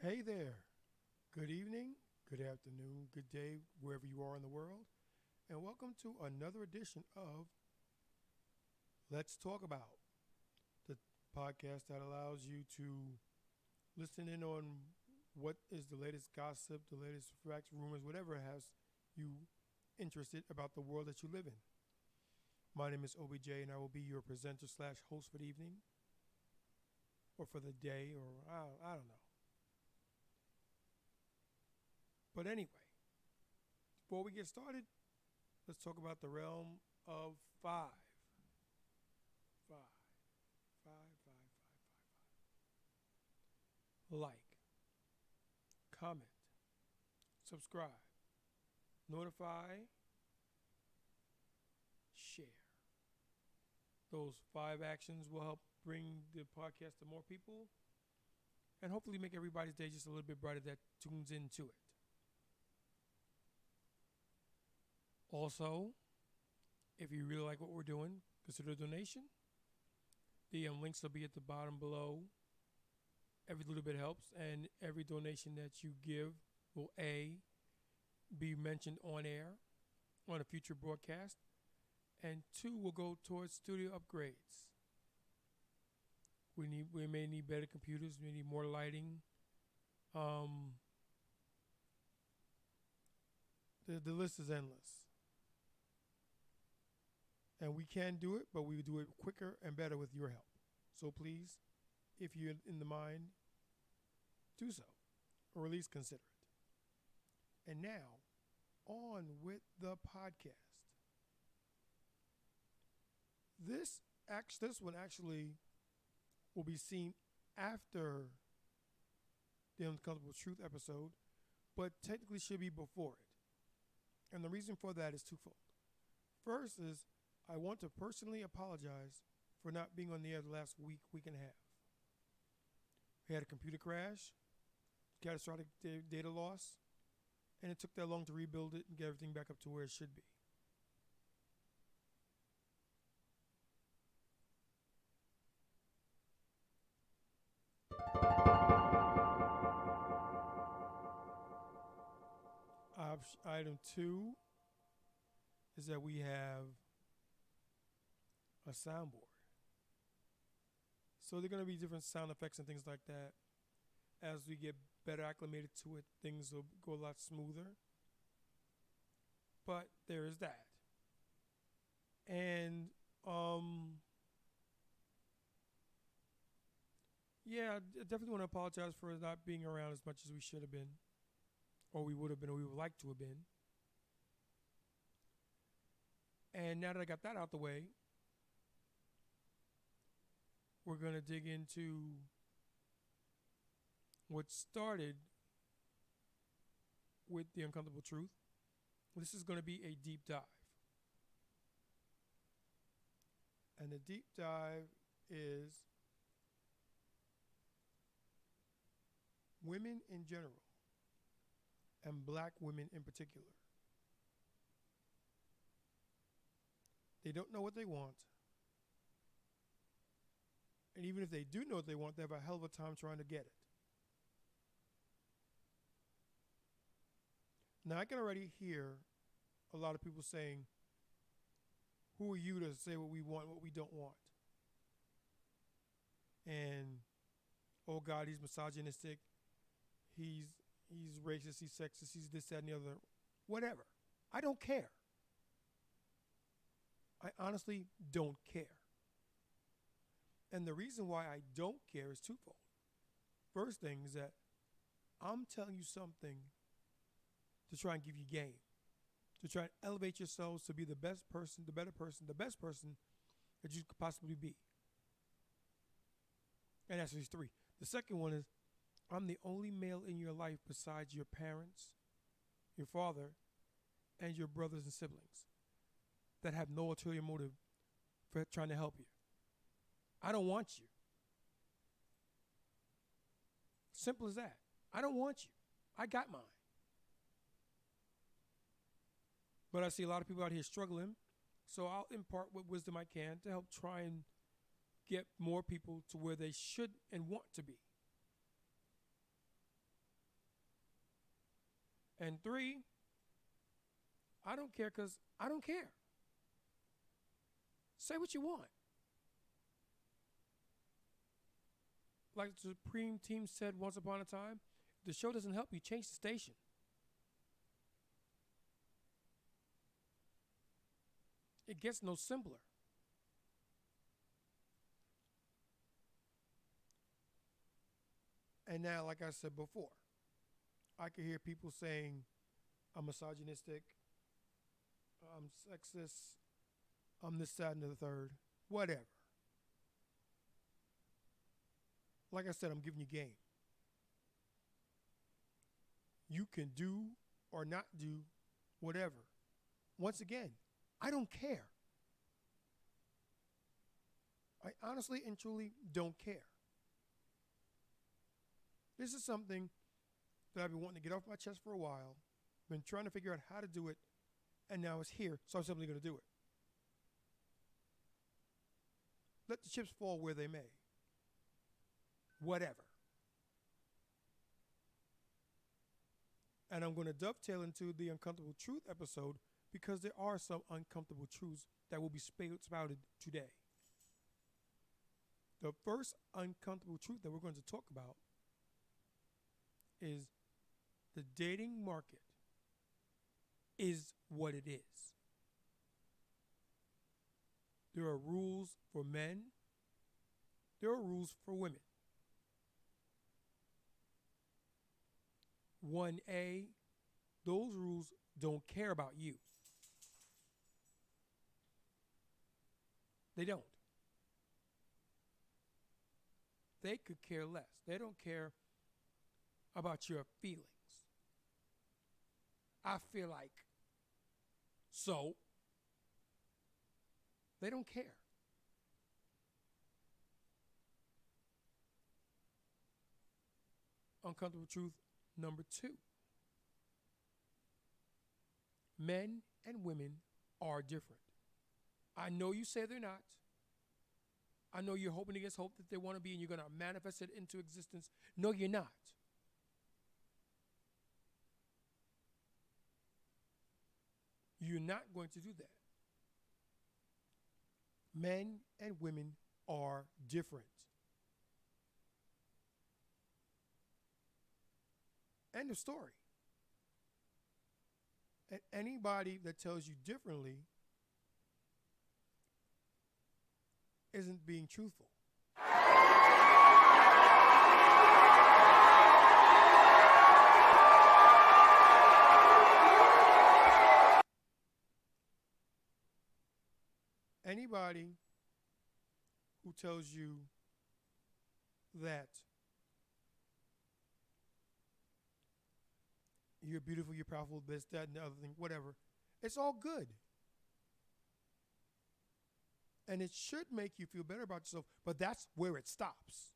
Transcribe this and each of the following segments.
Hey there. Good evening, good afternoon, good day, wherever you are in the world, and welcome to another edition of Let's Talk About, the podcast that allows you to listen in on what is the latest gossip, the latest facts, rumors, whatever has you interested about the world that you live in. My name is OBJ, and I will be your presenter slash host for the evening, or for the day, or I don't know. But anyway, before we get started, let's talk about the realm of five. Five, five. Like, comment, subscribe, notify, share. Those five actions will help bring the podcast to more people and hopefully make everybody's day just a little bit brighter that tunes into it. Also, if you really like what we're doing, consider a donation. The links will be at the bottom below. Every little bit helps, and every donation that you give will be mentioned on air on a future broadcast, and two will go towards studio upgrades. We may need better computers. We need more lighting. The list is endless. And we can do it, but we do it quicker and better with your help. So please, if you're in the mind, do so, or at least consider it. And now, on with the podcast. This one actually will be seen after the Uncomfortable Truth episode, but technically should be before it. And the reason for that is twofold. First is I want to personally apologize for not being on the air the last week and a half. We had a computer crash, catastrophic data loss, and it took that long to rebuild it and get everything back up to where it should be. Item two is that we have a soundboard. So there are going to be different sound effects and things like that. As we get better acclimated to it, things will go a lot smoother. But there is that. And yeah, I definitely want to apologize for not being around as much as we should have been, or we would have been, or we would like to have been. And now that I got that out the way, we're going to dig into what started with the Uncomfortable Truth. This is going to be a deep dive. And the deep dive is women in general, and black women in particular. They don't know what they want. And even if they do know what they want, they have a hell of a time trying to get it. Now, I can already hear a lot of people saying, who are you to say what we want, what we don't want? And, oh God, he's misogynistic. He's racist, he's sexist, he's this, that, and the other. Whatever. I don't care. I honestly don't care. And the reason why I don't care is twofold. First thing is that I'm telling you something to try and give you game, to try and elevate yourselves to be the best person, the better person, the best person that you could possibly be. And that's just three. The second one is I'm the only male in your life besides your parents, your father, and your brothers and siblings that have no ulterior motive for trying to help you. I don't want you. Simple as that. I don't want you. I got mine. But I see a lot of people out here struggling, so I'll impart what wisdom I can to help try and get more people to where they should and want to be. And three, I don't care because I don't care. Say what you want. Like the Supreme Team said once upon a time, if the show doesn't help you, change the station. It gets no simpler. And now, like I said before, I can hear people saying I'm misogynistic, I'm sexist, I'm this, that, and the third, whatever. Like I said, I'm giving you game. You can do or not do whatever. Once again, I don't care. I honestly and truly don't care. This is something that I've been wanting to get off my chest for a while, been trying to figure out how to do it, and now it's here, so I'm simply going to do it. Let the chips fall where they may. Whatever. And I'm going to dovetail into the Uncomfortable Truth episode because there are some uncomfortable truths that will be spouted today. The first uncomfortable truth that we're going to talk about is the dating market is what it is. There are rules for men. There are rules for women. 1A, those rules don't care about you. They don't. They could care less. They don't care about your feelings. I feel like so. They don't care. Uncomfortable truth number 2. Men and women are different. I know you say they're not. I know you're hoping against hope that they want to be and you're going to manifest it into existence. No, you're not. You're not going to do that. Men and women are different. End of story. And anybody that tells you differently isn't being truthful. Anybody who tells you that you're beautiful, you're powerful, this, that, and the other thing, whatever, it's all good. And it should make you feel better about yourself, but that's where it stops.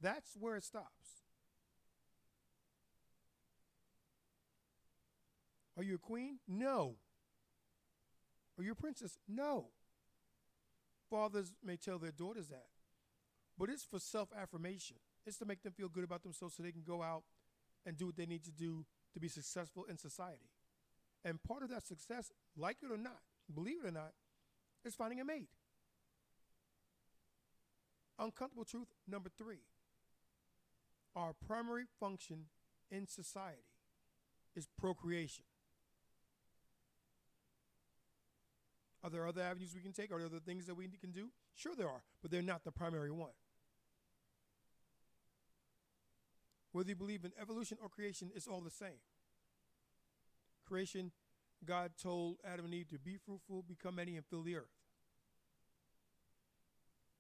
That's where it stops. Are you a queen? No. Are you a princess? No. Fathers may tell their daughters that, but it's for self-affirmation. It's to make them feel good about themselves so they can go out and do what they need to do to be successful in society. And part of that success, like it or not, believe it or not, is finding a mate. Uncomfortable truth number 3. Our primary function in society is procreation. Are there other avenues we can take? Are there other things that we can do? Sure there are, but they're not the primary one. Whether you believe in evolution or creation, it's all the same. Creation, God told Adam and Eve to be fruitful, become many, and fill the earth.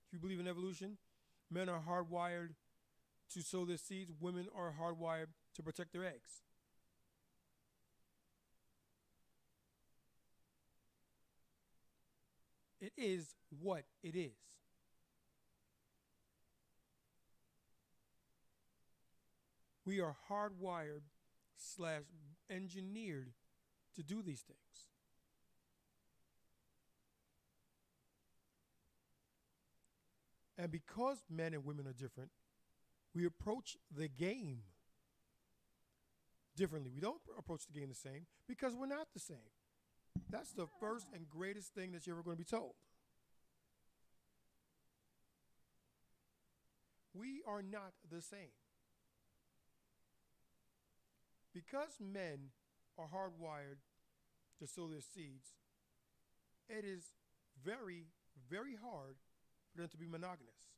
If you believe in evolution, men are hardwired to sow their seeds, women are hardwired to protect their eggs. It is what it is. We are hardwired / engineered to do these things. And because men and women are different, we approach the game differently. We don't approach the game the same because we're not the same. That's the first and greatest thing that you're ever going to be told. We are not the same. Because men are hardwired to sow their seeds, it is very, very hard for them to be monogamous.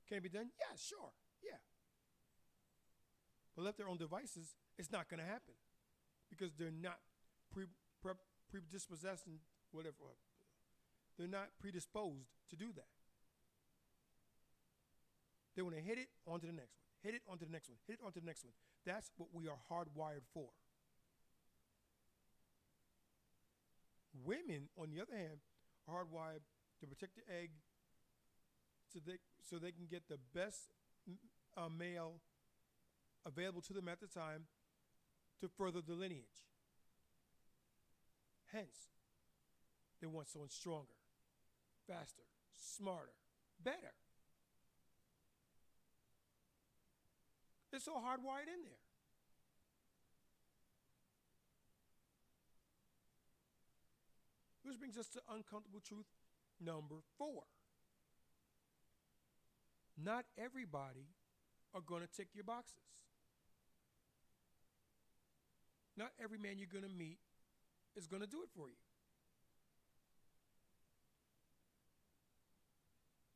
Can it be done? Yeah, sure. Yeah. But left their own devices, it's not going to happen because they're not predisposed and whatever. They're not predisposed to do that. They want to hit it onto the next one, hit it onto the next one, hit it onto the next one. That's what we are hardwired for. Women, on the other hand, are hardwired to protect the egg so they can get the best male available to them at the time to further the lineage. Hence, they want someone stronger, faster, smarter, better. It's so hardwired in there. Which brings us to uncomfortable truth number 4. Not everybody are going to tick your boxes. Not every man you're going to meet is going to do it for you.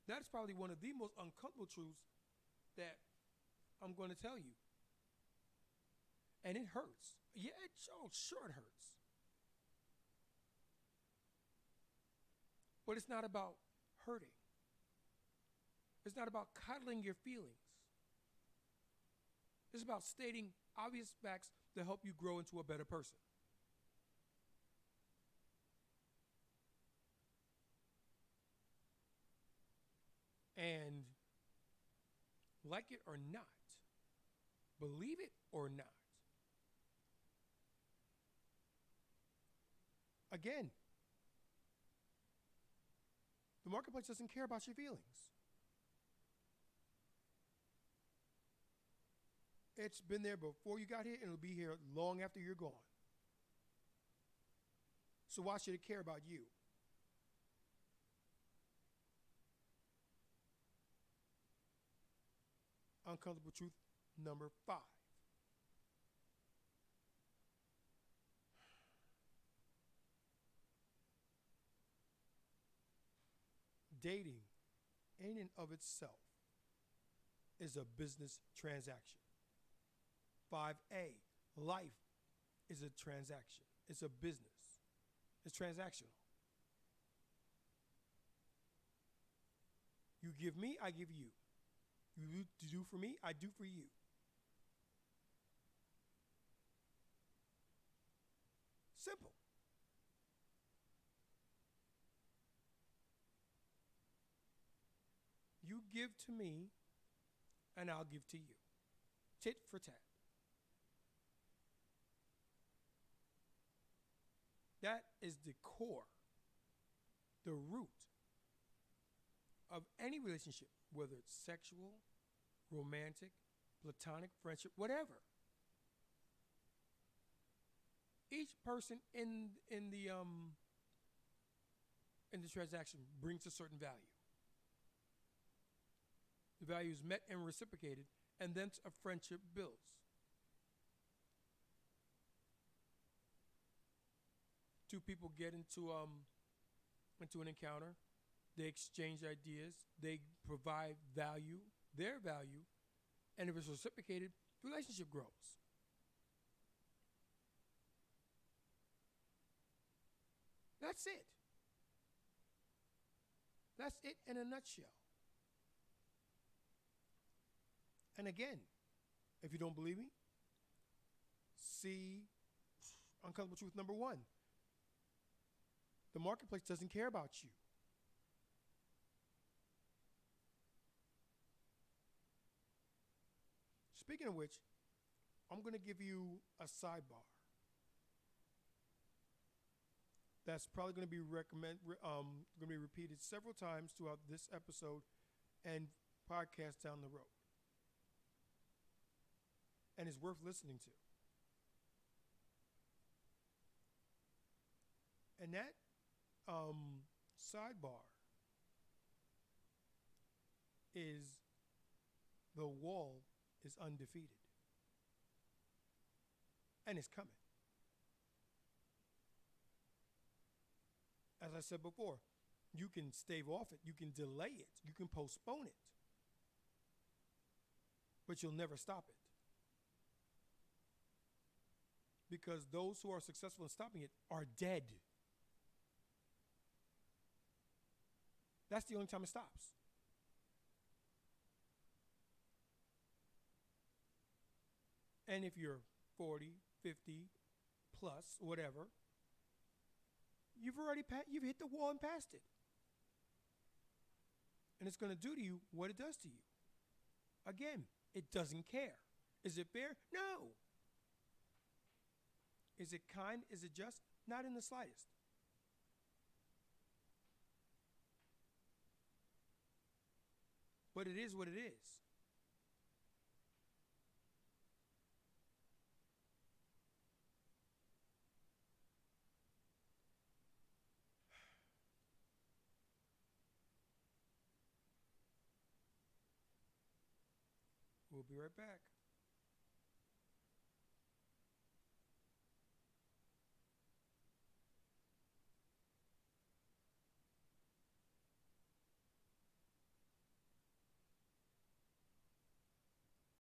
That is probably one of the most uncomfortable truths that I'm going to tell you. And it hurts. Yeah, sure it hurts. But it's not about hurting. It's not about coddling your feelings. It's about stating obvious facts to help you grow into a better person. And like it or not, believe it or not, again, the marketplace doesn't care about your feelings. It's been there before you got here, and it'll be here long after you're gone. So why should it care about you? Uncomfortable truth number 5. Dating in and of itself is a business transaction. 5A, life is a transaction. It's a business. It's transactional. You give me, I give you. You do for me, I do for you. Simple. You give to me, and I'll give to you. Tit for tat. That is the core, the root of any relationship, whether it's sexual, romantic, platonic, friendship, whatever. Each person in the transaction brings a certain value. The value is met and reciprocated, and then a friendship builds. Two people get into an encounter. They exchange ideas. They provide value, their value, and if it's reciprocated, the relationship grows. That's it. That's it in a nutshell. And again, if you don't believe me, see uncomfortable truth number 1. The marketplace doesn't care about you. Speaking of which, I'm going to give you a sidebar. That's probably going to be repeated several times throughout this episode and podcast down the road. and is worth listening to. And that sidebar is the wall is undefeated. And it's coming. As I said before, you can stave off it, you can delay it, you can postpone it, but you'll never stop it. Because those who are successful in stopping it are dead. That's the only time it stops. And if you're 40, 50 plus, whatever, you've hit the wall and passed it. And it's going to do to you what it does to you. Again, it doesn't care. Is it fair? No. Is it kind? Is it just? Not in the slightest. But it is what it is. We'll be right back.